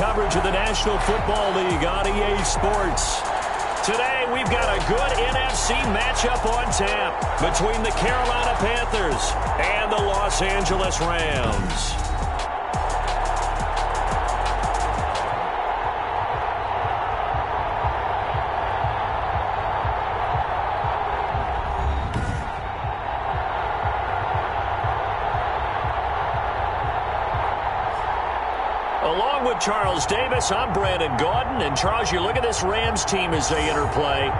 coverage of the National Football League on EA Sports. Today, we've got a good NFC matchup on tap between the Carolina Panthers and the Los Angeles Rams. Along with Charles Davis, I'm Brandon Gaudin. And Charles, you look at this Rams team as they interplay.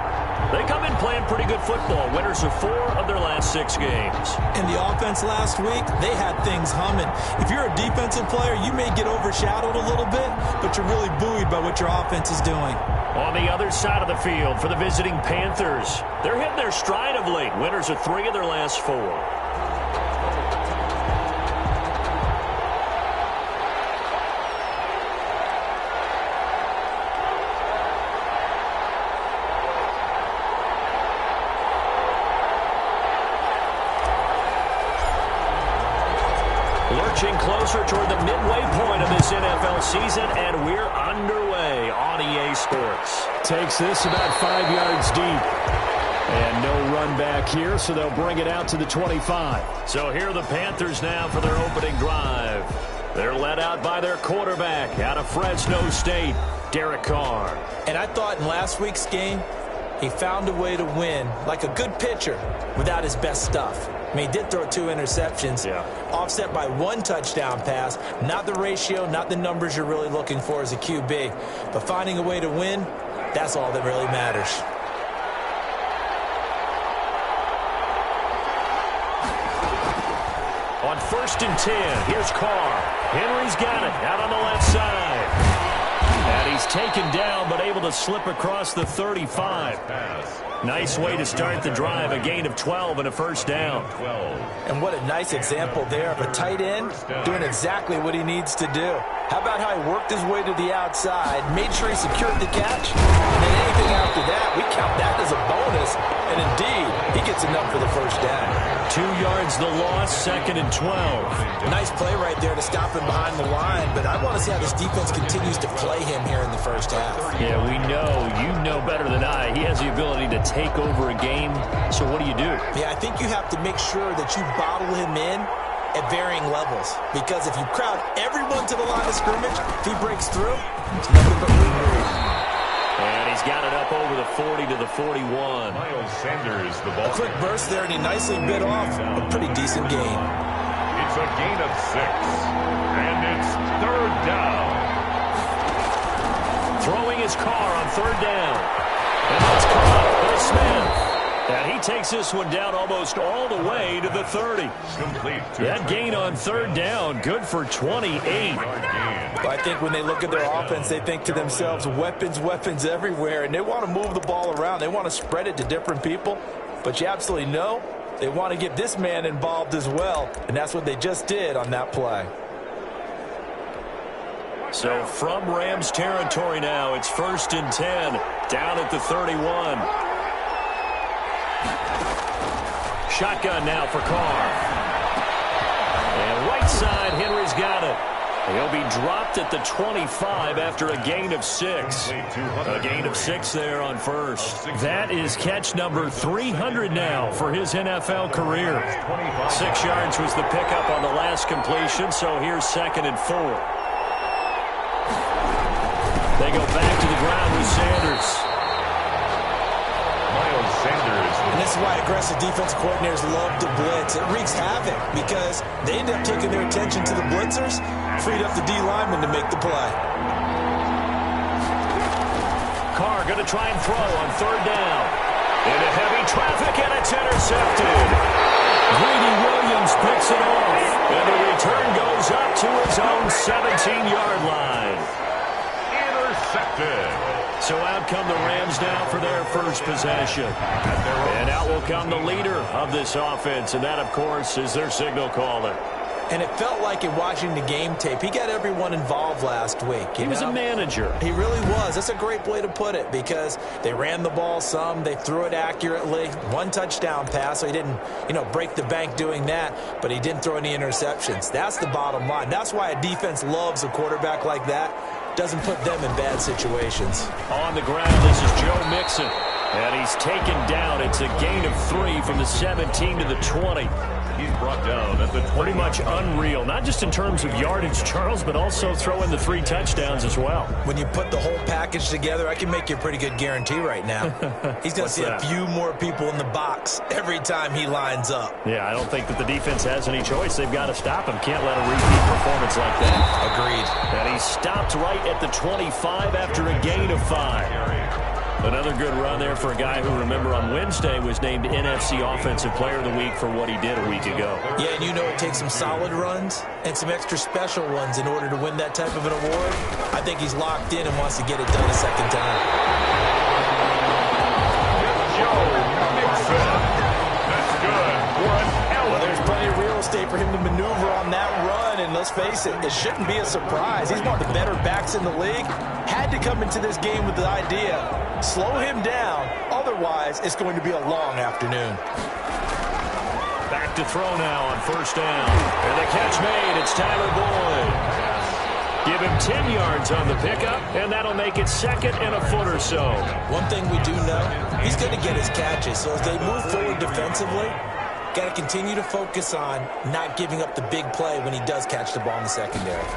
They come in playing pretty good football. Winners of 4 of their last 6 games. And the offense last week, they had things humming. If you're a defensive player, you may get overshadowed a little bit, but you're really buoyed by what your offense is doing. On the other side of the field for the visiting Panthers, they're hitting their stride of late. Winners of 3 of their last 4. Lurching closer toward the midway point of this NFL season, and we're underway on EA Sports. Takes this about 5 yards deep. And no run back here, so they'll bring it out to the 25. So here are the Panthers now for their opening drive. They're led out by their quarterback out of Fresno State, Derek Carr. And I thought in last week's game, he found a way to win like a good pitcher without his best stuff. I mean, he did throw 2 interceptions, offset by 1 touchdown pass. Not the ratio, not the numbers you're really looking for as a QB. But finding a way to win, that's all that really matters. On 1st and 10, here's Carr. Henry's got it out on the left side. And he's taken down, but able to slip across the 35. Nice way to start the drive, a gain of 12 and a first down. And what a nice example there of a tight end doing exactly what he needs to do. How about how he worked his way to the outside, made sure he secured the catch, and then anything after that, we count that as a bonus. And indeed, he gets enough for the first down. 2 yards the loss, 2nd and 12. Nice play right there to stop him behind the line, but I want to see how this defense continues to play him here in the first half. Yeah, we know, you know better than I, he has the ability to take over a game, so what do you do? Yeah, I think you have to make sure that you bottle him in at varying levels, because if you crowd everyone to the line of scrimmage, if he breaks through, it's nothing but room. And he's got it up over the 40 to the 41. Miles Sanders, the ball. A quick burst there, and he nicely bit off a pretty decent gain. It's a gain of 6, and it's 3rd down. Throwing his Carr on 3rd down. And that's caught by Smith. And he takes this one down almost all the way to the 30. Complete. That gain on 3rd down, good for 28. But I think when they look at their offense, they think to themselves, weapons, weapons everywhere, and they want to move the ball around. They want to spread it to different people. But you absolutely know they want to get this man involved as well, and that's what they just did on that play. So from Rams territory now, it's 1st and 10, down at the 31. Shotgun now for Carr. And right side, Henry's got it. He'll be dropped at the 25 after a gain of 6. A gain of 6 there on 1st. That is catch number 300 now for his NFL career. 6 yards was the pickup on the last completion, so here's 2nd and 4. They go back to the ground with Sanders. Miles Sanders. And this is why aggressive defensive coordinators love to blitz. It wreaks havoc because they end up taking their attention to the blitzers, freed up the D lineman to make the play. Carr going to try and throw on 3rd down. Into heavy traffic, and it's intercepted. Greedy Williams picks it off, and the return goes up to his own 17-yard line. Intercepted. So out come the Rams now for their first possession. And out will come the leader of this offense, and that, of course, is their signal caller. And it felt like in watching the game tape, he got everyone involved last week. He was a manager. He really was. That's a great way to put it because they ran the ball some. They threw it accurately. 1 touchdown pass, so he didn't, break the bank doing that, but he didn't throw any interceptions. That's the bottom line. That's why a defense loves a quarterback like that doesn't put them in bad situations. On the ground, this is Joe Mixon. And he's taken down. It's a gain of 3 from the 17 to the 20. He's brought down at the 20. Pretty much unreal, not just in terms of yardage, Charles, but also throw in the 3 touchdowns as well. When you put the whole package together, I can make you a pretty good guarantee right now. He's going to see a few more people in the box every time he lines up. Yeah, I don't think that the defense has any choice. They've got to stop him. Can't let a repeat performance like that. Agreed. And he stopped right at the 25 after a gain of 5. Another good run there for a guy who, remember, on Wednesday was named NFC Offensive Player of the Week for what he did a week ago. Yeah, and you know it takes some solid runs and some extra special ones in order to win that type of an award. I think he's locked in and wants to get it done a second time. Joe Mixon. That's good. Well, there's plenty of real estate for him to maneuver on that run, and let's face it, it shouldn't be a surprise. He's one of the better backs in the league. Had to come into this game with the idea, slow him down, otherwise it's going to be a long afternoon. Back to throw now on first down. And the catch made, it's Tyler Boyd. Give him 10 yards on the pickup, and that'll make it 2nd and a foot or so. One thing we do know, he's going to get his catches, so as they move forward defensively, got to continue to focus on not giving up the big play when he does catch the ball in the secondary.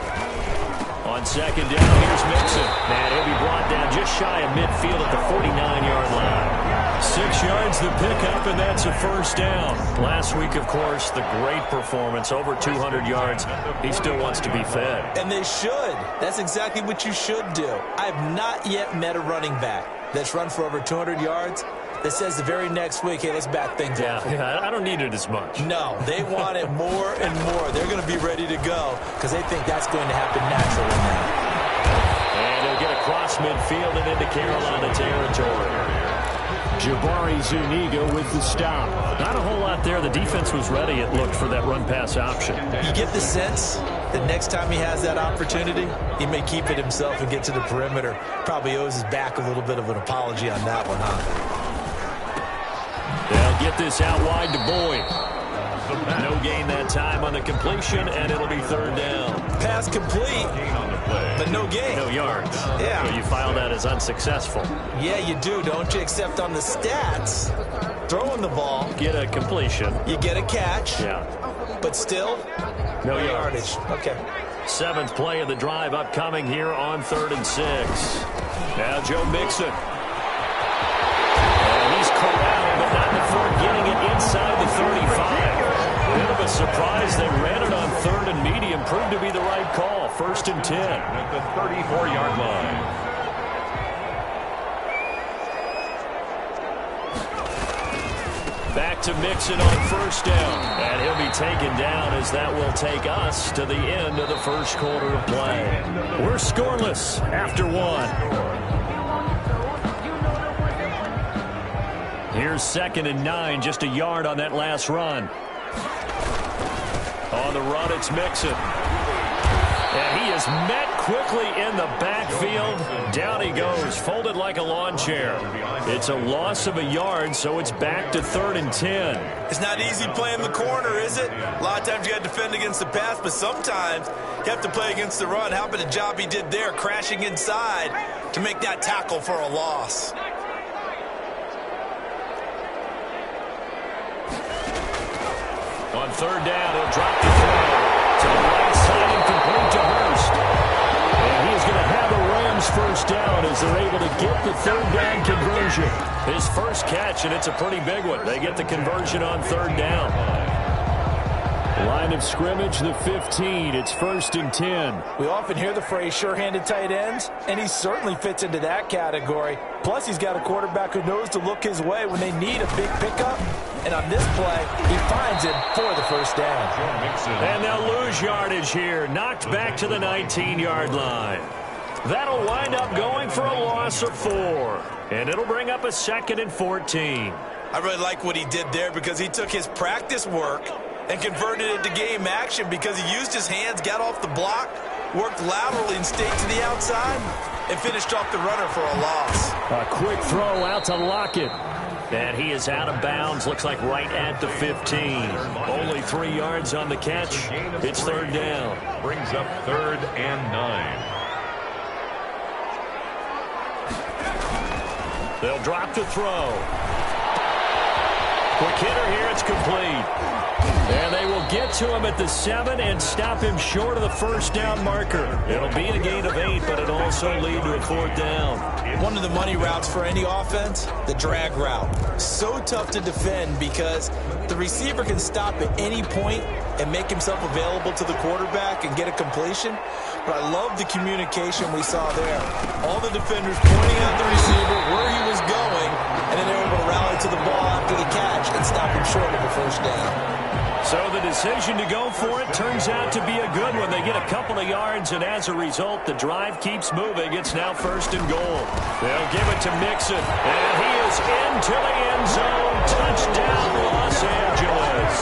On second down, here's Mixon. And he'll be brought down just shy of midfield at the 49-yard line. 6 yards the pickup, and that's a first down. Last week, of course, the great performance, over 200 yards. He still wants to be fed. And they should. That's exactly what you should do. I have not yet met a running back that's run for over 200 yards that says the very next week, hey, let's back things up. Yeah, I don't need it as much. No, they want it more and more. They're going to be ready to go because they think that's going to happen naturally now. And he'll get across midfield and into Carolina territory. Jabari Zuniga with the stop. Not a whole lot there. The defense was ready, it looked, for that run-pass option. You get the sense that next time he has that opportunity, he may keep it himself and get to the perimeter. Probably owes his back a little bit of an apology on that one, huh? They'll get this out wide to Boyd. No gain that time on the completion, and it'll be 3rd down. Pass complete, but no gain. No yards. Yeah. So you file that as unsuccessful. Yeah, you do, don't you? Except on the stats, throwing the ball. Get a completion. You get a catch. Yeah. But still, no yardage. Okay. 7th play of the drive upcoming here on 3rd and 6. Now Joe Mixon. And he's corralled, but not before getting it inside the 35. Bit of a surprise. They ran it on 3rd and medium. Proved to be the right call. 1st and 10. At the 34-yard line. Back to Mixon on 1st down. And he'll be taken down as that will take us to the end of the 1st quarter of play. We're scoreless after 1. Here's 2nd and 9, just a yard on that last run. On the run, it's Mixon. And he is met quickly in the backfield. Down he goes, folded like a lawn chair. It's a loss of a yard, so it's back to 3rd and 10. It's not easy playing the corner, is it? A lot of times you got to defend against the pass, but sometimes you have to play against the run. How about the job he did there, crashing inside to make that tackle for a loss? On 3rd down, he'll drop the throw to the right side and complete to Hurst. And he is going to have a Rams 1st down as they're able to get the 3rd down conversion. His first catch, and it's a pretty big one. They get the conversion on 3rd down. Line of scrimmage, the 15. It's 1st and 10. We often hear the phrase sure-handed tight ends, and he certainly fits into that category. Plus, he's got a quarterback who knows to look his way when they need a big pickup. And on this play, he finds him for the 1st down. And they'll lose yardage here. Knocked back to the 19-yard line. That'll wind up going for a loss of 4. And it'll bring up a 2nd and 14. I really like what he did there because he took his practice work and converted it to game action because he used his hands, got off the block, worked laterally and stayed to the outside, and finished off the runner for a loss. A quick throw out to Lockett. And he is out of bounds, looks like right at the 15. Only 3 yards on the catch. It's 3rd down. Brings up 3rd and 9. They'll drop to throw. Quick hitter here. It's complete. And they will get to him at the 7 and stop him short of the first down marker. It'll be a gain of 8, but it'll also lead to a 4th down. One of the money routes for any offense, the drag route. So tough to defend because the receiver can stop at any point and make himself available to the quarterback and get a completion. But I love the communication we saw there. All the defenders pointing at the receiver where he was going, and then they were able to rally to the ball after the catch and stop him short of the first down. So the decision to go for it turns out to be a good one. They get a couple of yards, and as a result, the drive keeps moving. It's now 1st and goal. They'll give it to Mixon, and he is into the end zone. Touchdown, Los Angeles.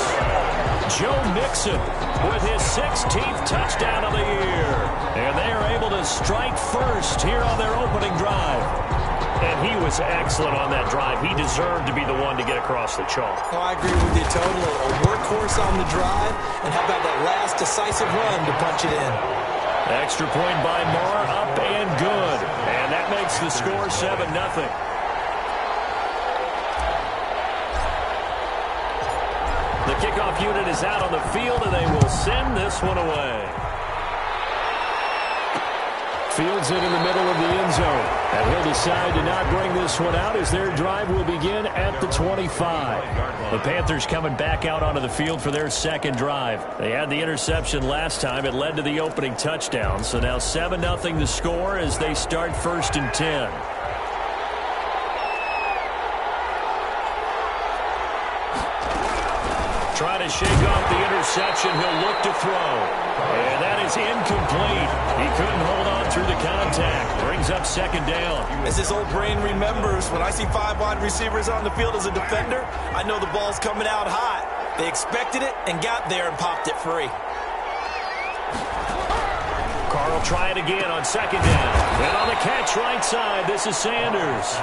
Joe Mixon with his 16th touchdown of the year. And they are able to strike first here on their opening drive. And he was excellent on that drive. He deserved to be the one to get across the chalk. Oh, I agree with you totally. A workhorse on the drive, and how about that last decisive run to punch it in? Extra point by Moore, up and good. And that makes the score 7-0. The kickoff unit is out on the field, and they will send this one away. Fields it in the middle of the end zone. And he'll decide to not bring this one out as their drive will begin at the 25. The Panthers coming back out onto the field for their second drive. They had the interception last time. It led to the opening touchdown. So now 7-0 the score as they start 1st and 10. Trying to shake off the interception. He'll look to throw. And that is incomplete. He couldn't hold on through the contact. Brings up 2nd down. As his old brain remembers, when I see 5 wide receivers on the field as a defender, I know the ball's coming out hot. They expected it and got there and popped it free. Carr will try it again on 2nd down. And on the catch right side, this is Sanders.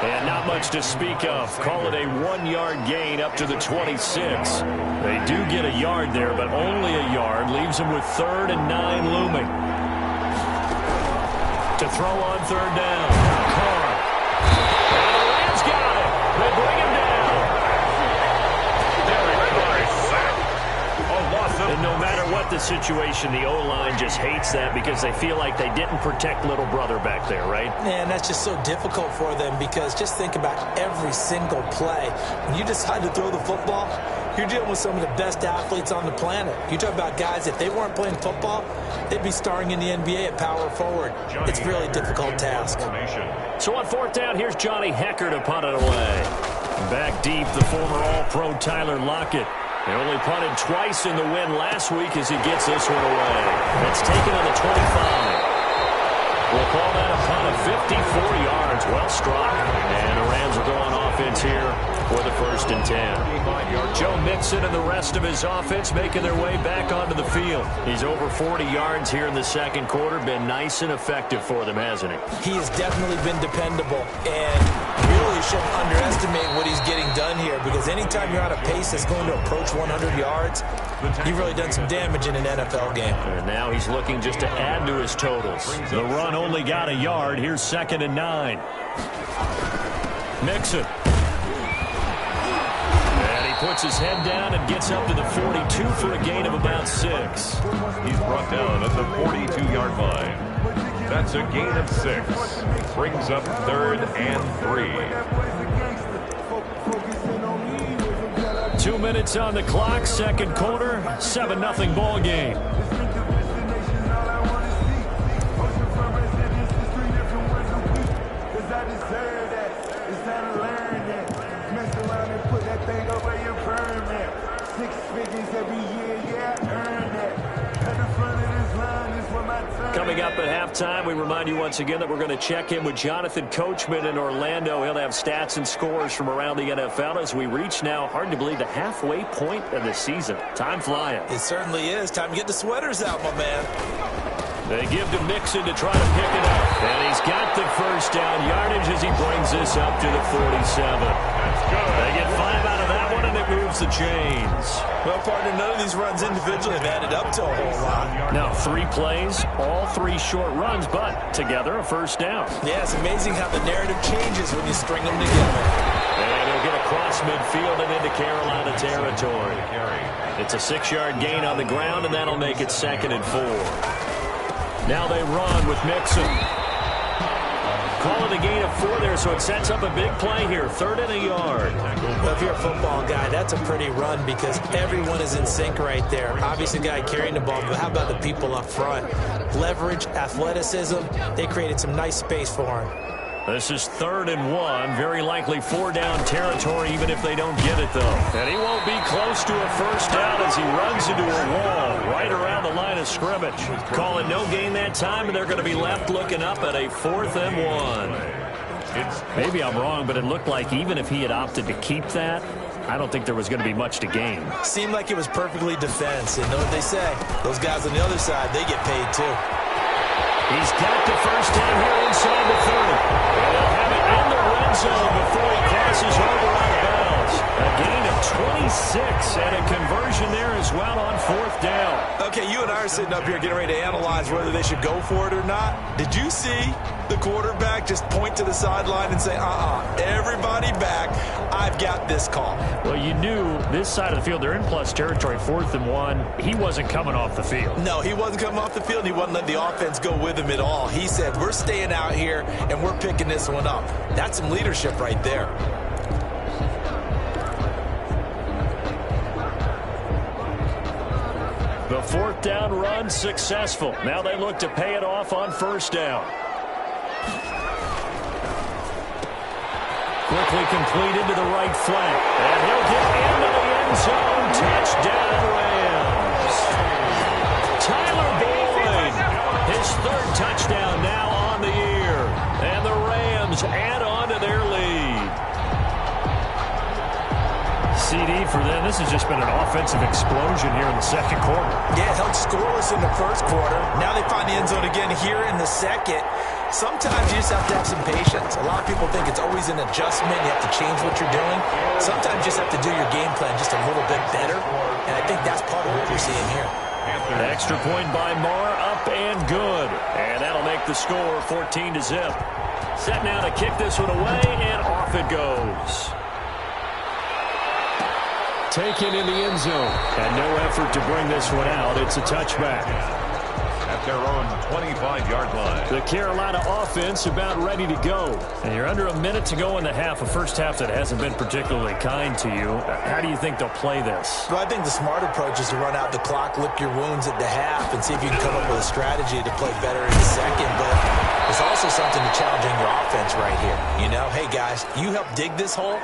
And not much to speak of. Call it a 1-yard gain up to the 26. They do get a yard there, but only a yard. Leaves them with 3rd and 9 looming. To throw on 3rd down. Carr. And the Rams got it. They bring him down. And no matter what the situation, the O-line just hates that because they feel like they didn't protect little brother back there, right? Man, that's just so difficult for them because just think about every single play. When you decide to throw the football, you're dealing with some of the best athletes on the planet. You talk about guys, if they weren't playing football, they'd be starring in the NBA at power forward. It's a really difficult task. So on 4th down, here's Johnny Hecker to punt it away. Back deep, the former All-Pro Tyler Lockett. He only punted twice in the win last week as he gets this one away. It's taken on the 25. We'll call that a punt of 54 yards. Well struck. And the Rams will go on offense here for the 1st and 10. Joe Mixon and the rest of his offense making their way back onto the field. He's over 40 yards here in the 2nd quarter. Been nice and effective for them, hasn't he? He has definitely been dependable. And really shouldn't underestimate what he's getting done here because anytime you're on a pace that's going to approach 100 yards, you've really done some damage in an NFL game. And now he's looking just to add to his totals. The run only got a yard. Here's 2nd and 9. Mixon. And he puts his head down and gets up to the 42 for a gain of about 6. He's brought down at the 42-yard line. That's a gain of 6. Brings up 3rd and 3. 2 minutes on the clock, 2nd quarter, 7-0 ball game. Coming up at halftime, we remind you once again that we're going to check in with Jonathan Coachman in Orlando. He'll have stats and scores from around the NFL as we reach now, hard to believe, the halfway point of the season. Time flying. It certainly is. Time to get the sweaters out, my man. They give to Mixon to try to pick it up. And he's got the 1st down yardage as he brings this up to the 47. That's good. They get 5 out of that one, and it moves the chains. Well, partner, none of these runs individually have added up to a whole lot. Now, 3 plays, all 3 short runs, but together a first down. Yeah, it's amazing how the narrative changes when you string them together. And he'll get across midfield and into Carolina territory. It's a 6-yard gain on the ground, and that'll make it 2nd and 4. Now they run with Mixon. Call it a gain of 4 there, so it sets up a big play here. 3rd and a yard. Well, if you're a football guy, that's a pretty run because everyone is in sync right there. Obviously, the guy carrying the ball, but how about the people up front? Leverage, athleticism, they created some nice space for him. This is 3rd and 1. Very likely 4-down territory, even if they don't get it, though. And he won't be close to a first down as he runs into a wall right around the line of scrimmage. Call it no gain that time, and they're going to be left looking up at a 4th and 1. Maybe I'm wrong, but it looked like even if he had opted to keep that, I don't think there was going to be much to gain. Seemed like it was perfectly defense. And know what they say? Those guys on the other side, they get paid, too. He's got the first down here inside the 30. And they'll have it in the red zone before he crosses over out of bounds. A gain of 26 and a conversion there as well on 4th down. Okay, you and I are sitting up here getting ready to analyze whether they should go for it or not. Did you see the quarterback just point to the sideline and say, everybody back, I've got this call? Well, you knew this side of the field, they're in plus territory, 4th and 1. He wasn't coming off the field. No, he wasn't coming off the field, and he wasn't letting the offense go with him at all. He said, we're staying out here, and we're picking this one up. That's some leadership right there. The 4th down run successful. Now they look to pay it off on 1st down. Quickly completed to the right flank. And he'll get into the end zone. Touchdown, Rams. Tyler Boyd, his 3rd touchdown now on the year. And the Rams add on to their lead. CD for them. This has just been an offensive explosion here in the 2nd quarter. Yeah, held scoreless in the 1st quarter. Now they find the end zone again here in the 2nd. Sometimes you just have to have some patience. A lot of people think it's always an adjustment. You have to change what you're doing. Sometimes you just have to do your game plan just a little bit better. And I think that's part of what we're seeing here. An extra point by Marr, up and good. And that'll make the score 14-0. Set now to kick this one away, and off it goes. Taken in the end zone. And no effort to bring this one out. It's a touchback. At their own 25-yard line. The Carolina offense about ready to go. And you're under a minute to go in the half. A first half that hasn't been particularly kind to you. How do you think they'll play this? Well, I think the smart approach is to run out the clock, lick your wounds at the half, and see if you can come up with a strategy to play better in the 2nd. But there's also something to challenging your offense right here. You know, hey, guys, you help dig this hole.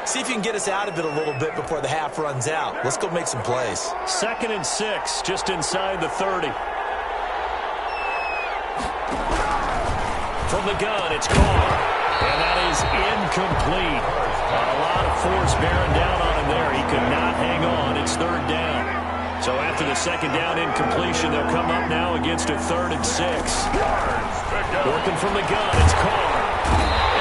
See if you can get us out of it a little bit before the half runs out. Let's go make some plays. 2nd and 6, just inside the 30. From the gun, it's Carr. And that is incomplete. A lot of force bearing down on him there. He could not hang on. It's 3rd down. So after the 2nd down incompletion, they'll come up now against a 3rd and 6. Working from the gun, it's Carr.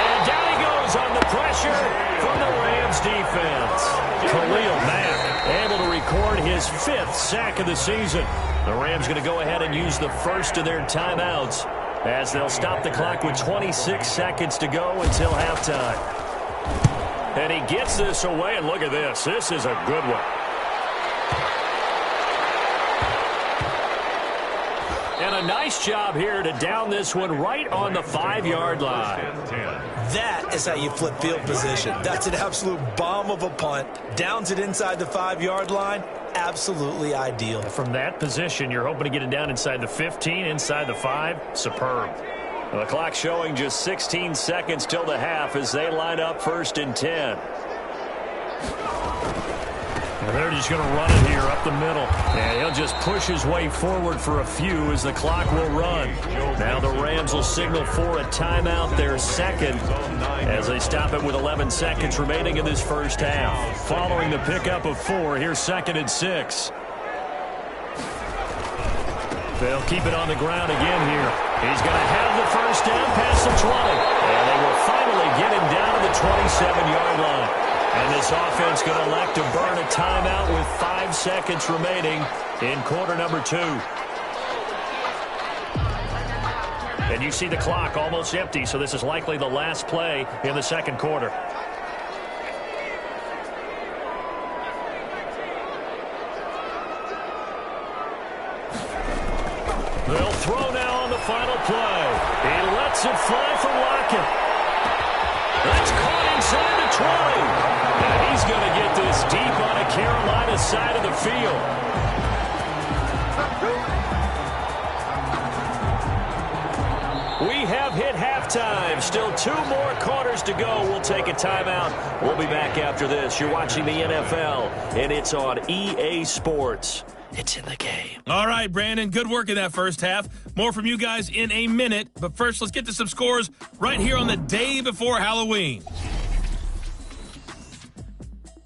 And down he goes on the pressure from the Rams defense. Khalil Mack able to record his 5th sack of the season. The Rams going to go ahead and use the first of their timeouts as they'll stop the clock with 26 seconds to go until halftime. And he gets this away, and look at this. This is a good one. And a nice job here to down this one right on the 5-yard line. That is how you flip field position. That's an absolute bomb of a punt. Downs it inside the 5-yard line. Absolutely ideal. From that position, you're hoping to get it down inside the 15, inside the 5. Superb. Well, the clock showing just 16 seconds till the half as they line up 1st and 10. And they're just going to run it here up the middle. And he'll just push his way forward for a few as the clock will run. Now the Rams will signal for a timeout, their 2nd, as they stop it with 11 seconds remaining in this first half. Following the pickup of 4, here's 2nd and 6. They'll keep it on the ground again here. He's going to have the first down past the 20. And they will finally get him down to the 27-yard line. And this offense is going to elect to burn a timeout with 5 seconds remaining in quarter number 2. And you see the clock almost empty, so this is likely the last play in the second quarter. They'll throw now on the final play. He lets it fly for Lockett. That's caught inside the 20. And he's going to get this deep on a Carolina side of the field. We have hit halftime. Still 2 more quarters to go. We'll take a timeout. We'll be back after this. You're watching the NFL, and it's on EA Sports. It's in the game. All right, Brandon, good work in that first half. More from you guys in a minute. But first, let's get to some scores right here on the day before Halloween.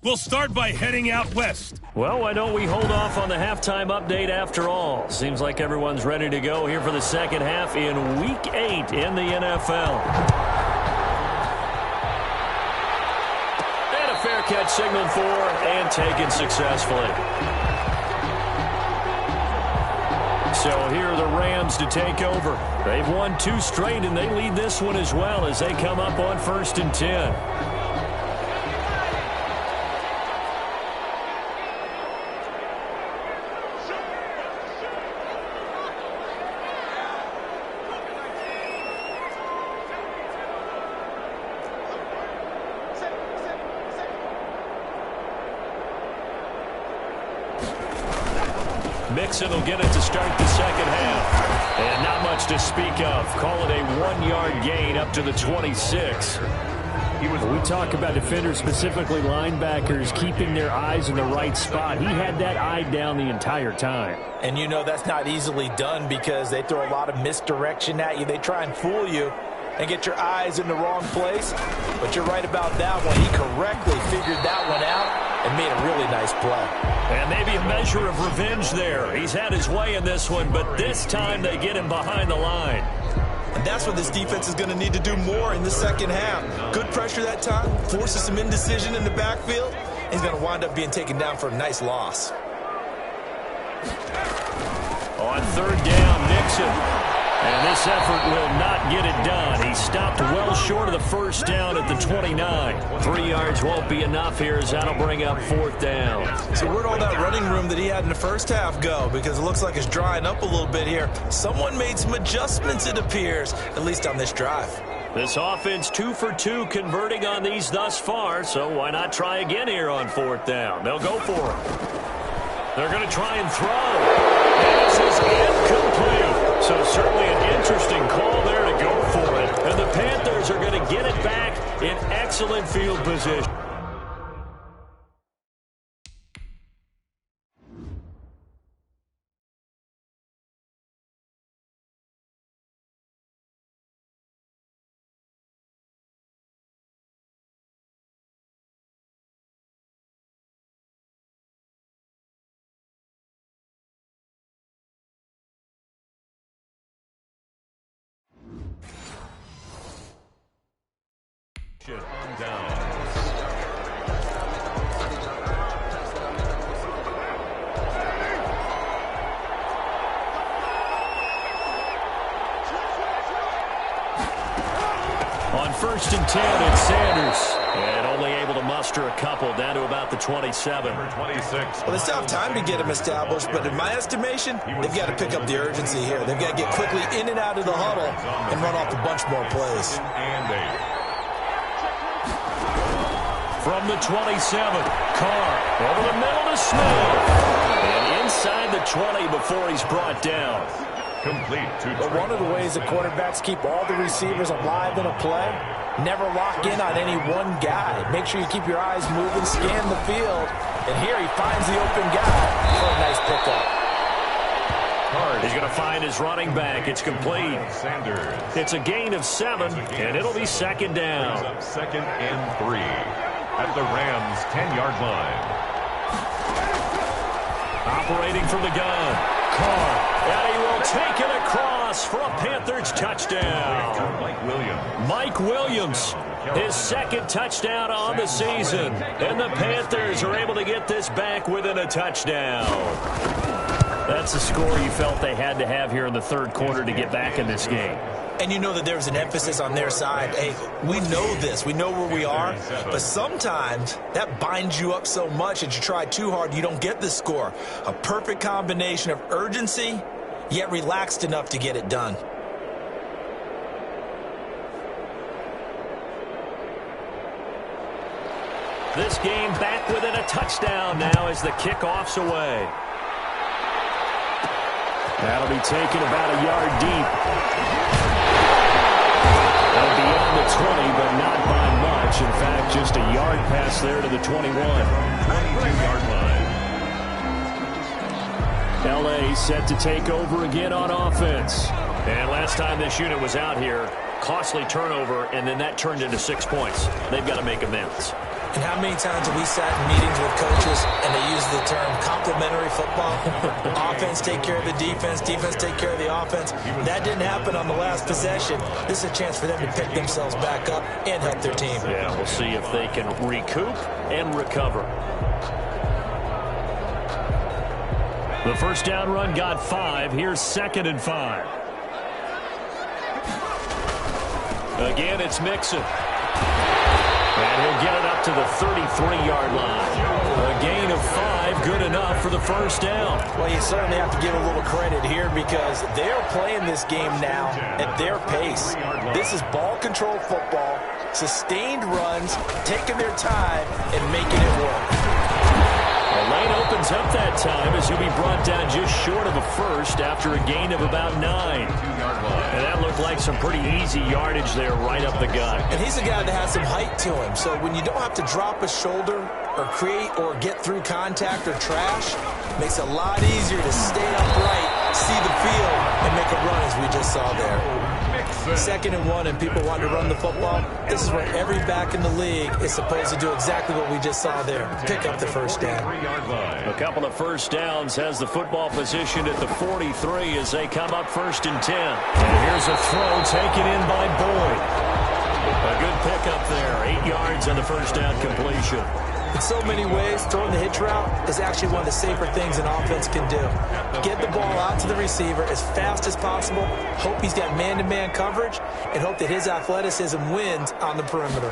We'll start by heading out west. Well, why don't we hold off on the halftime update after all? Seems like everyone's ready to go here for the second half in Week 8 in the NFL. And a fair catch signaled for and taken successfully. So here are the Rams to take over. They've won 2 straight, and they lead this one as well as they come up on 1st and 10. Mixon will get it to start the second half. And not much to speak of. Call it a 1-yard gain up to the 26. We talk about defenders, specifically linebackers, keeping their eyes in the right spot. He had that eye down the entire time. And you know that's not easily done because they throw a lot of misdirection at you. They try and fool you and get your eyes in the wrong place. But you're right about that one. He correctly figured that one out and made a really nice play. And maybe a measure of revenge there. He's had his way in this one, but this time they get him behind the line. And that's what this defense is going to need to do more in the second half. Good pressure that time, forces some indecision in the backfield. And he's going to wind up being taken down for a nice loss. On 3rd down, Nixon. And this effort will not get it done. He stopped well short of the first down at the 29. 3 yards won't be enough here as that'll bring up 4th down. So where'd all that running room that he had in the first half go? Because it looks like it's drying up a little bit here. Someone made some adjustments, it appears, at least on this drive. This offense 2 for 2 converting on these thus far, so why not try again here on 4th down? They'll go for it. They're going to try and throw. And this is incomplete. So certainly an interesting call there to go for it. And the Panthers are going to get it back in excellent field position. On 1st and 10, it's Sanders. And only able to muster a couple down to about the 27. Number 26. Well, they still have time to get him established, but in my estimation, they've got to pick up the urgency here. They've got to get quickly in and out of the huddle and run off a bunch more plays. From the 27, Carr over the middle to Smith. And inside the 20 before he's brought down. Complete to But one of the ways that quarterbacks keep all the receivers alive in a play, never lock in on any one guy. Make sure you keep your eyes moving, scan the field. And here he finds the open guy for a nice pickup. He's going to find his running back. It's complete. Sanders. It's a gain of 7, and it'll be 2nd down. 2nd and 3 at the Rams' 10-yard line. Operating from the gun, Carr. And he will take it across for a Panthers touchdown. Mike Williams. Mike Williams His second touchdown on the season. And the Panthers are able to get this back within a touchdown. That's the score you felt they had to have here in the third quarter to get back in this game. And you know that there was an emphasis on their side. Hey, we know this. We know where we are. But sometimes that binds you up so much that you try too hard, you don't get the score. A perfect combination of urgency, yet relaxed enough to get it done. This game back within a touchdown now as the kickoff's away. That'll be taken about a yard deep. That'll be on the 20, but not by much. In fact, just a yard pass there to the 21. 22-yard line. L.A. set to take over again on offense. And last time this unit was out here, costly turnover, and then that turned into 6 points. They've got to make amends. And how many times have we sat in meetings with coaches and they use the term complementary football? Offense take care of the defense, defense take care of the offense. That didn't happen on the last possession. This is a chance for them to pick themselves back up and help their team. Yeah, we'll see if they can recoup and recover. The first down run got 5. Here's 2nd and 5. Again, it's Mixon. And he'll get it up to the 33-yard line. A gain of 5, good enough for the first down. Well, you certainly have to give a little credit here because they're playing this game now at their pace. This is ball control football, sustained runs, taking their time, and making it work. The lane opens up that time as he'll be brought down just short of a first after a gain of about 9. And that looked like some pretty easy yardage there right up the gut. And he's a guy that has some height to him, so when you don't have to drop a shoulder or create or get through contact or trash, it makes it a lot easier to stay upright, see the field, and make a run as we just saw there. 2nd and 1 and people want to run the football. This is where every back in the league is supposed to do exactly what we just saw there. Pick up the first down. A couple of first downs has the football positioned at the 43 as they come up 1st and 10. And here's a throw taken in by Boyd. A good pickup there. 8 yards on the first down completion. In so many ways, throwing the hitch route is actually one of the safer things an offense can do. Get the ball out to the receiver as fast as possible, hope he's got man-to-man coverage, and hope that his athleticism wins on the perimeter.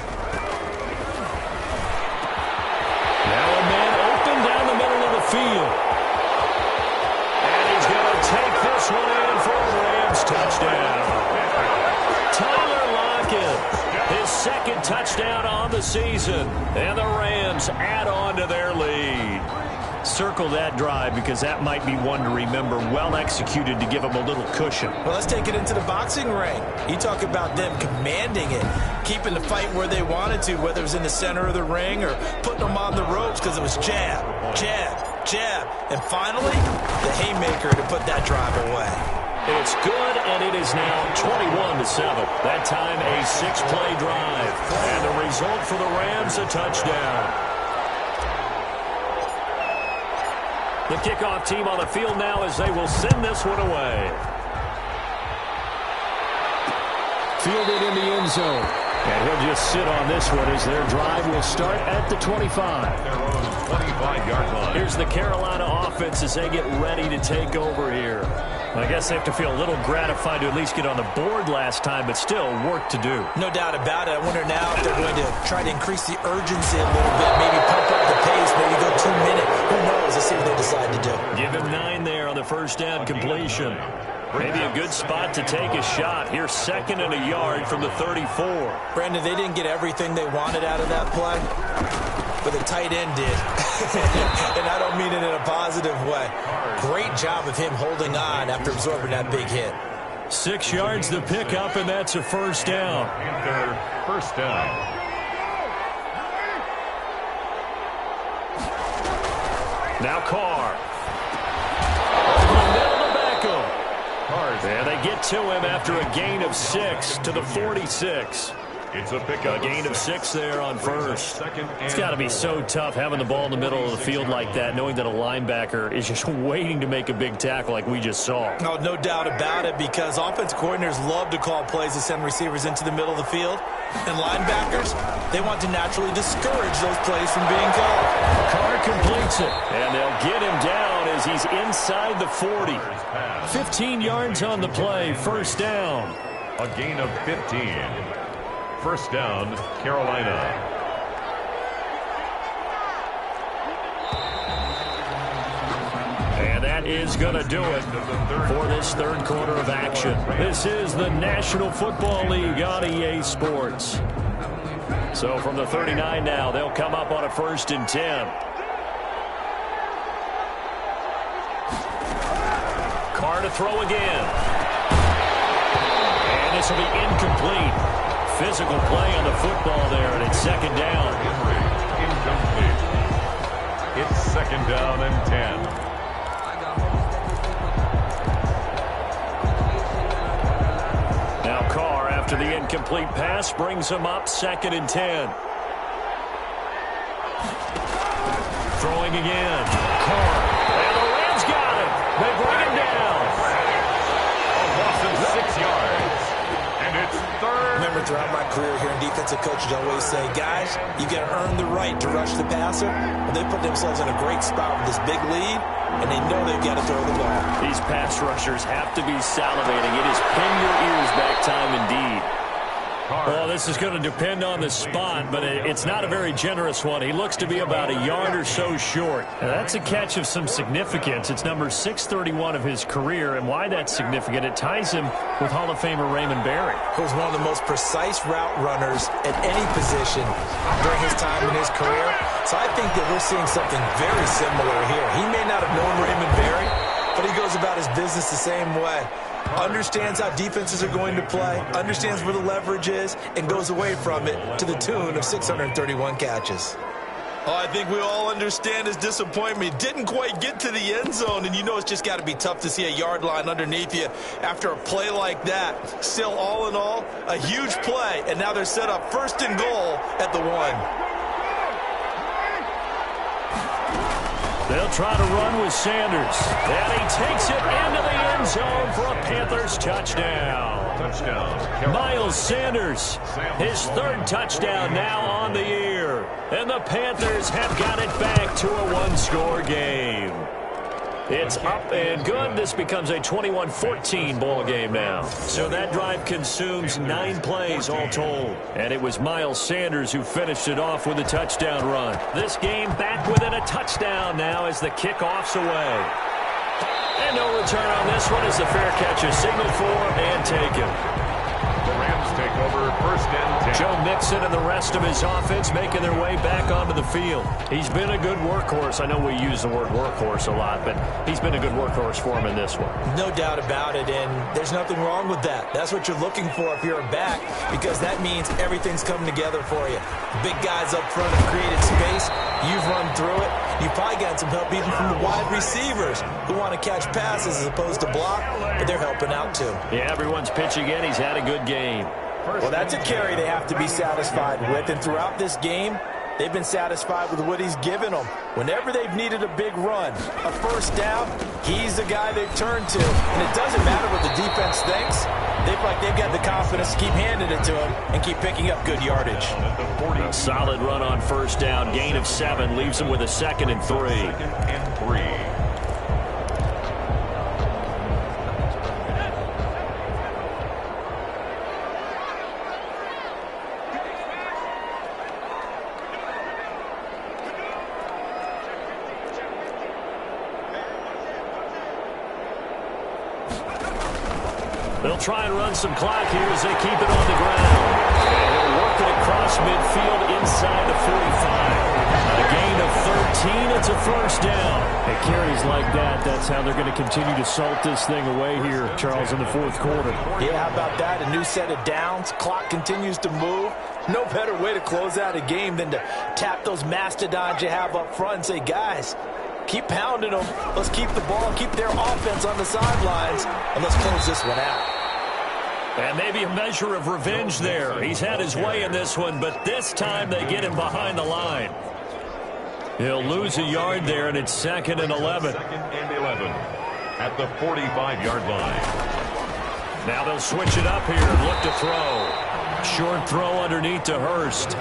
Now a man open down the middle of the field. And he's going to take this one in for a Rams touchdown. Tyler Lockett. His 2nd touchdown on the season. And the Rams add on to their lead. Circle that drive because that might be one to remember. Well executed to give them a little cushion. Well, let's take it into the boxing ring. You talk about them commanding it, keeping the fight where they wanted to, whether it was in the center of the ring or putting them on the ropes because it was jab, jab, jab. And finally, the haymaker to put that drive away. It's good, and it is now 21-7. That time a 6-play drive. And the result for the Rams, a touchdown. The kickoff team on the field now as they will send this one away. Fielded in the end zone. And he'll just sit on this one as their drive will start at the 25. Their own 25-yard line. Here's the Carolina offense as they get ready to take over here. I guess they have to feel a little gratified to at least get on the board last time, but still work to do. No doubt about it. I wonder now if they're going to try to increase the urgency a little bit, maybe pump up the pace, maybe go 2 minutes. Who knows? Let's see what they decide to do. Give him 9 there on the first down completion. Maybe a good spot to take a shot. Here's 2nd and a yard from the 34. Brandon, they didn't get everything they wanted out of that play, but the tight end did. And I don't mean it in a positive way. Great job of him holding on after absorbing that big hit. 6 yards to pick up, and that's a first down. First down. Now Carr. And they get to him after a gain of 6 to the 46. It's a pickup. A gain of 6 there on first. It's got to be so tough having the ball in the middle of the field like that, knowing that a linebacker is just waiting to make a big tackle like we just saw. Oh, no doubt about it, because offense coordinators love to call plays to send receivers into the middle of the field. And linebackers, they want to naturally discourage those plays from being called. Carr completes it. And they'll get him down as he's inside the 40. 15 yards on the play, first down. A gain of 15. First down, Carolina. And that is going to do it for this third quarter of action. This is the National Football League on EA Sports. So from the 39 now, they'll come up on a 1st and 10. Carr to throw again. And this will be incomplete. Physical play on the football there, and it's 2nd down. Incomplete. It's 2nd down and 10. Now Carr, after the incomplete pass, brings him up 2nd and 10. Throwing again. Carr. And the Rams got him. They bring him down. A loss of 6 yards. And it's 3rd. Remember, throughout my career here in defensive coaches, I always say, guys, you got to earn the right to rush the passer. And they put themselves in a great spot with this big lead, and they know they've got to throw the ball. These pass rushers have to be salivating. It is pin your ears back time indeed. Well, this is going to depend on the spot, but it's not a very generous one. He looks to be about a yard or so short. Now, that's a catch of some significance. It's number 631 of his career, and why that's significant, it ties him with Hall of Famer Raymond Berry. Who's one of the most precise route runners at any position during his time in his career. So I think that we're seeing something very similar here. He may not have known Raymond Berry, but he goes about his business the same way. Understands how defenses are going to play, understands where the leverage is, and goes away from it to the tune of 631 catches. Oh, I think we all understand his disappointment. He didn't quite get to the end zone, and you know it's just got to be tough to see a yard line underneath you after a play like that. Still, all in all, a huge play, and now they're set up 1st and goal at the 1. They'll try to run with Sanders. And he takes it into the end zone for a Panthers touchdown. Touchdown. Miles Sanders, his 3rd touchdown now on the year. And the Panthers have got it back to a 1-score game. It's up and good. This becomes a 21-14 ball game now. So that drive consumes 9 plays all told. And it was Miles Sanders who finished it off with a touchdown run. This game back within a touchdown now as the kickoff's away. And no return on this one as the fair catch is signaled for and taken. The Rams take over 1st and 10. Joe Mixon and the rest of his offense making their way back onto the field. He's been a good workhorse. I know we use the word workhorse a lot, but he's been a good workhorse for him in this one. No doubt about it, and there's nothing wrong with that. That's what you're looking for if you're a back, because that means everything's coming together for you. Big guys up front have created space. You've run through it. You've probably gotten some help even from the wide receivers who want to catch passes as opposed to block, but they're helping out too. Yeah, everyone's pitching in. He's had a good game. Well, that's a carry they have to be satisfied with, and throughout this game, they've been satisfied with what he's given them. Whenever they've needed a big run, a 1st down, he's the guy they've turned to. And it doesn't matter what the defense thinks. They feel like they've got the confidence to keep handing it to him and keep picking up good yardage. A solid run on 1st down. Gain of 7 leaves him with a 2nd and 3. 2nd and 3. They'll try and run some clock here as they keep it on the ground. And they'll work it across midfield inside the 45. A gain of 13. It's a 1st down. It carries like that. That's how they're going to continue to salt this thing away here, Charles, in the 4th quarter. Yeah, how about that? A new set of downs. Clock continues to move. No better way to close out a game than to tap those mastodons you have up front and say, guys, keep pounding them. Let's keep the ball, keep their offense on the sidelines, and let's close this one out. And maybe a measure of revenge there. He's had his way in this one, but this time they get him behind the line. He'll lose a yard there, and it's 2nd and 11. 2nd and 11 at the 45-yard line. Now they'll switch it up here and look to throw. Short throw underneath to Hurst.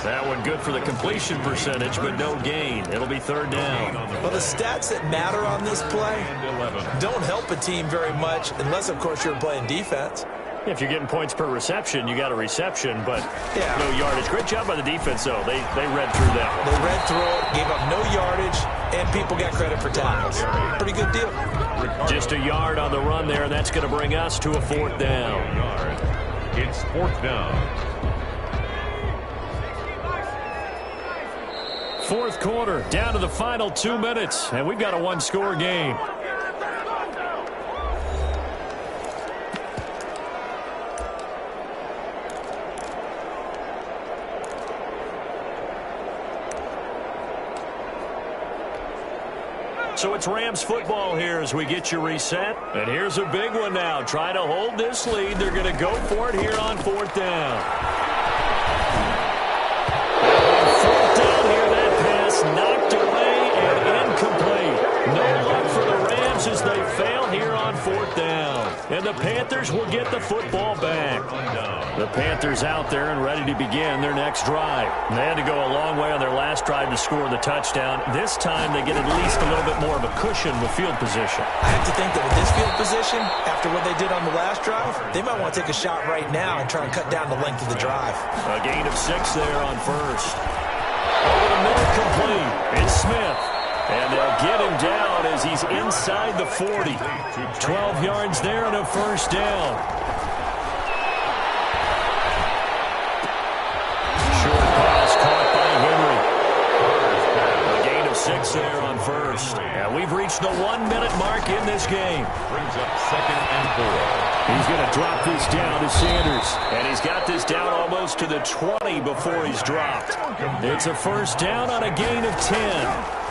That one good for the completion percentage, but no gain. It'll be 3rd down. Well, the stats that matter on this play don't help a team very much unless, of course, you're playing defense. If you're getting points per reception, you got a reception, but no yardage. Great job by the defense, though. They read through that one. They read through it, gave up no yardage, and people got credit for tackles. Pretty good deal. Just a yard on the run there, and that's going to bring us to a 4th down. It's 4th down. 4th quarter, down to the final 2 minutes, and we've got a one-score game. So it's Rams football here as we get you reset. And here's a big one now. Trying to hold this lead. They're going to go for it here on 4th down. 4th down here. That pass knocked away and incomplete. No luck for the Rams as they fail here on 4th down. And the Panthers will get the football back. The Panthers out there and ready to begin their next drive. They had to go a long way on their last drive to score the touchdown. This time they get at least a little bit more of a cushion with field position. I have to think that with this field position, after what they did on the last drive, they might want to take a shot right now and try and cut down the length of the drive. A gain of 6 there on 1st. Over the middle complete. It's Smith. And they'll get him down as he's inside the 40. 12 yards there and a 1st down. Short pass caught by Henry. A gain of 6 there on 1st. And we've reached the 1-minute mark in this game. Brings up 2nd and 4. He's going to drop this down to Sanders. And he's got this down almost to the 20 before he's dropped. It's a 1st down on a gain of 10.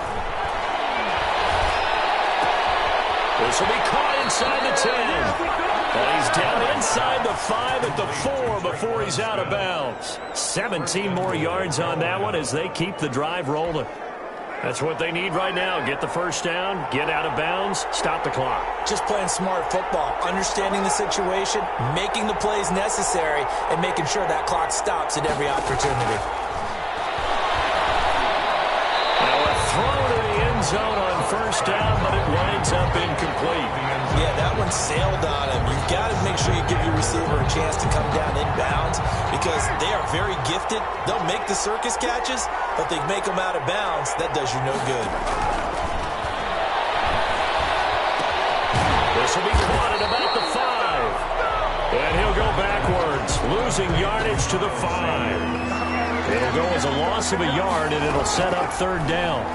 This will be caught inside the 10. And he's down inside the 5 at the 4 before he's out of bounds. 17 more yards on that one as they keep the drive rolling. That's what they need right now. Get the 1st down, get out of bounds, stop the clock. Just playing smart football, understanding the situation, making the plays necessary, and making sure that clock stops at every opportunity. Now a throw to the end zone on 1st down, but it winds up incomplete. Yeah, that one sailed on him. You've got to make sure you give your receiver a chance to come down inbounds because they are very gifted. They'll make the circus catches, but they make them out of bounds. That does you no good. This will be caught at about the 5. And he'll go backwards, losing yardage to the 5. It'll go as a loss of a yard, and it'll set up 3rd down.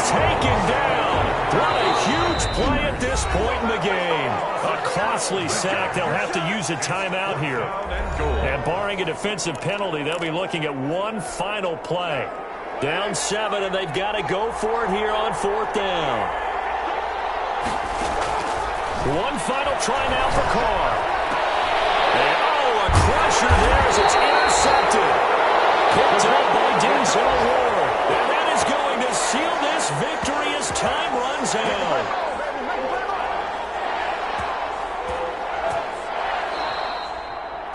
Taken down. What a huge play at this point in the game. A costly sack. They'll have to use a timeout here. And barring a defensive penalty, they'll be looking at one final play. Down 7, and they've got to go for it here on 4th down. One final try now for Carr. And, a crusher there as it's intercepted. Picked up by Denzel Ward. And that is going to seal this victory as time runs out.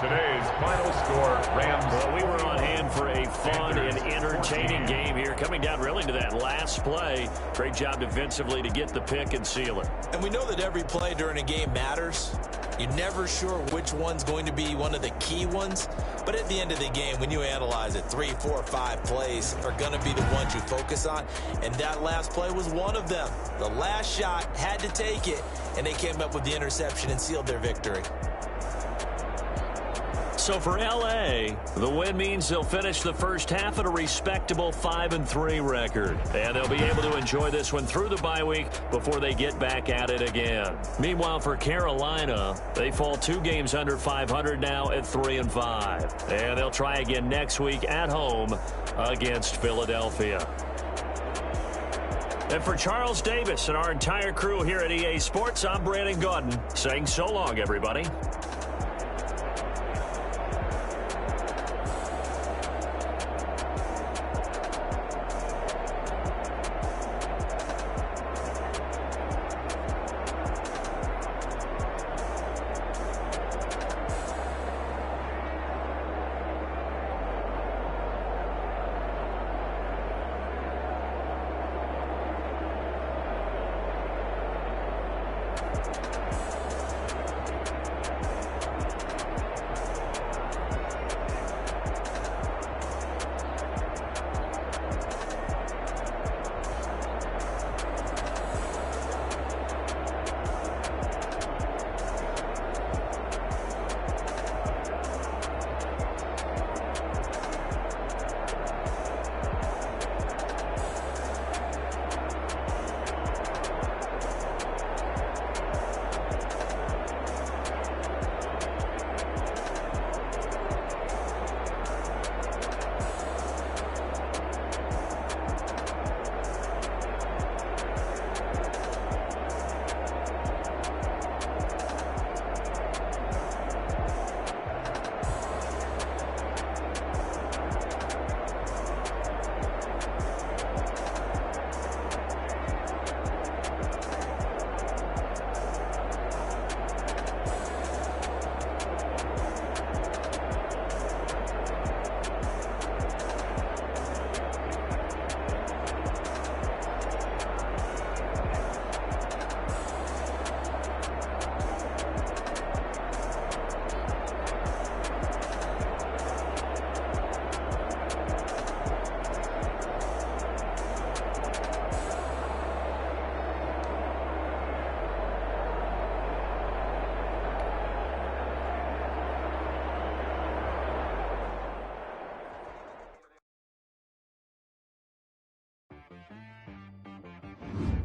Today's final score, Rams. Well, we were on hand for a fun and entertaining game here. Coming down really to that last play. Great job defensively to get the pick and seal it. And we know that every play during a game matters. You're never sure which one's going to be one of the key ones. But at the end of the game, when you analyze it, 3, 4, 5 plays are going to be the ones you focus on. And that last play was one of them. The last shot had to take it, and they came up with the interception and sealed their victory. So for L.A., the win means they'll finish the first half at a respectable 5-3 record. And they'll be able to enjoy this one through the bye week before they get back at it again. Meanwhile, for Carolina, they fall 2 games under 500 now at 3-5. And they'll try again next week at home against Philadelphia. And for Charles Davis and our entire crew here at EA Sports, I'm Brandon Gaudin saying so long, everybody.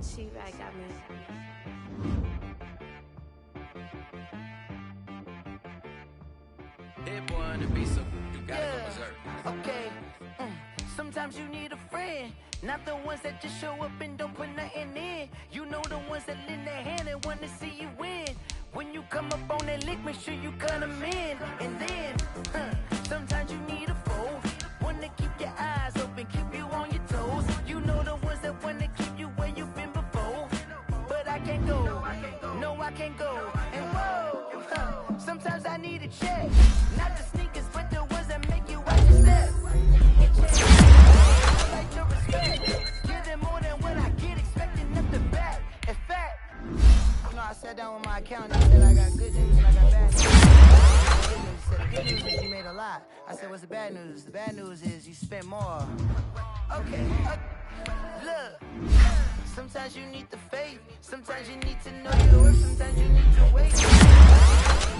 She-Rag got me. That boy on the beat, so you gotta go berserk. Okay. Sometimes you need a friend, not the ones that just show up and don't put nothing in. You know the ones that lend their hand and want to see you win. When you come up on that lick, make sure you cut them in. And then, sometimes you need a foe, one to keep your eyes open, keep you on your toes. You know the ones that want to keep you where you've been before. But I can't go, no I can't go. And whoa, sometimes I need a check, not the sneakers, but the ones that make you watch your step. I like your respect, give them more than what I get, expecting nothing back. In fact, you know, I sat down with my accountant and said I got good news and I got bad news. He said the good news is you made a lot. I said, what's the bad news? The bad news is you spent more. Okay, look. Sometimes you need the faith, sometimes you need to know your worth, sometimes you need to wait.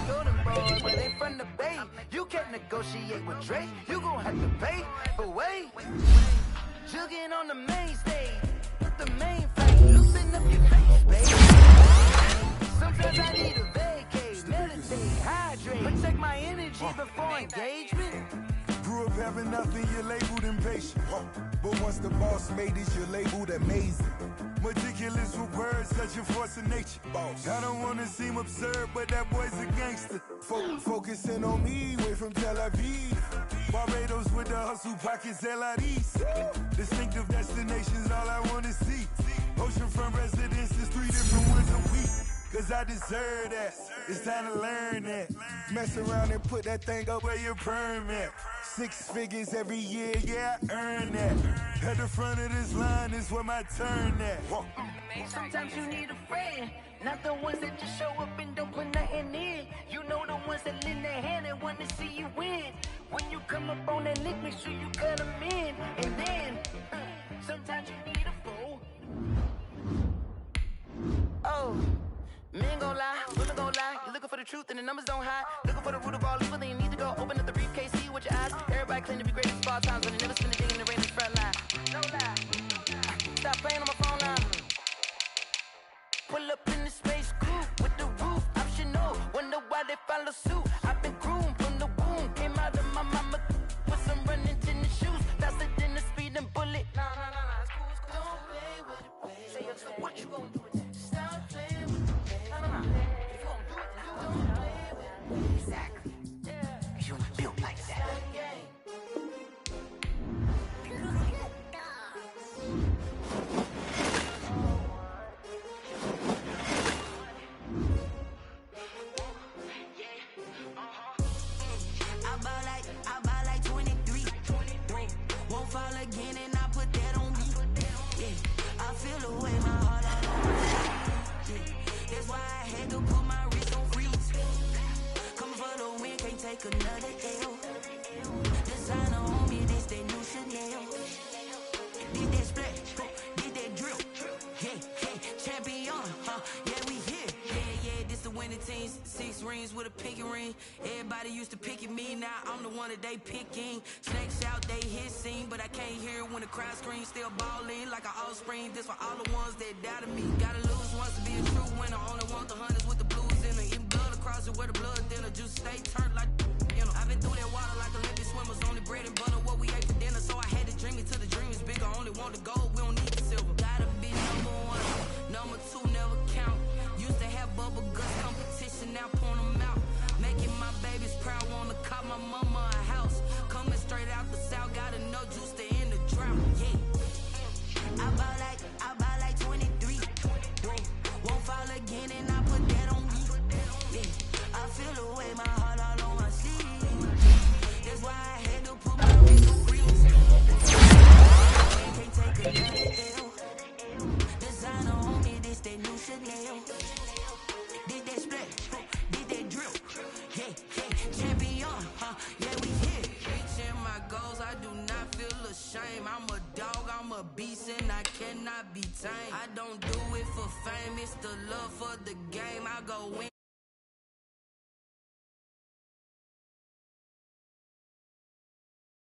Golden boy, but they from the bay. You can't negotiate with Drake, you gon' have to pay. But wait, jugging on the main stage, put the main flame, loosen up your face, baby. Sometimes I need a vacate, meditate, hydrate, protect my energy before engagement. Grew up having nothing, you're labeled impatient. But once the boss made it, you're labeled amazing. Meticulous with words, such a force of nature. I don't wanna seem absurd, but that boy's a gangster. Focusing on me, way from Tel Aviv. Barbados with the hustle pockets, LIDs. Distinctive destinations, all I wanna see. Oceanfront residences, 3 different ones a week. Cause I deserve that, it's time to learn that. Mess around and put that thing up where your perm at. 6 figures every year, yeah, I earn that. At the front of this line is where my turn at. Sometimes you need a friend, not the ones that just show up and don't put nothing in. You know the ones that lend their hand and want to see you win. When you come up on that lick, make sure you cut them in. And then, sometimes you need a fool. Oh. Men gon' lie, women gon' lie. You're looking for the truth and the numbers don't hide. Looking for the root of all evil, then you need to go open up the briefcase, see with your eyes. Everybody claim to be greatest of all times, but they never spend a day in the rain in the front line. No lie. Stop playing on my phone line. Pull up in the space coupe with the roof optional. Wonder why they follow suit. I've been groomed from the womb. Came out of my mama with some running tennis shoes. Faster than a speeding bullet. No, it's cool. Don't play with it, take another L. Designer on me, this that new Chanel. Did that splash, did that drill. Yeah, champion, yeah, we here. Yeah, this the winning team. 6 rings with a pinky ring. Everybody used to picking me, now I'm the one that they picking. Snakes out, they hissing, but I can't hear when the crowd screams. Still balling like an offspring. This for all the ones that doubted me. Gotta lose once to be a true winner. Only want the hunters with the blues in it. Even blood across it where the blood thinner. Juice stay turned like, you know. I've been through that water like Olympic swimmers. Only bread and butter, what we ate for dinner. So I had to dream it till the dream is bigger. Only want the gold, we don't need the silver. Gotta be number 1, number 2 never count. Used to have bubble guts competition, now point them out. Making my babies proud, wanna call my mama a house. Coming straight out the south, gotta know juice to end the drought. Yeah, I buy like 23. Whoa, won't fall again, and I put that on me. Yeah, I feel the way my heart all on my sleeve. That's why I had to put my wrist on freeze. Can't take another L. Designer on me, this that new Chanel. Did that split, did that drill. Yeah, champion, yeah, we here. Reaching my goals, I do not feel ashamed. I'm a dog, I'm a beast, and I cannot be tamed. I don't do it for fame, it's the love for the game. I go win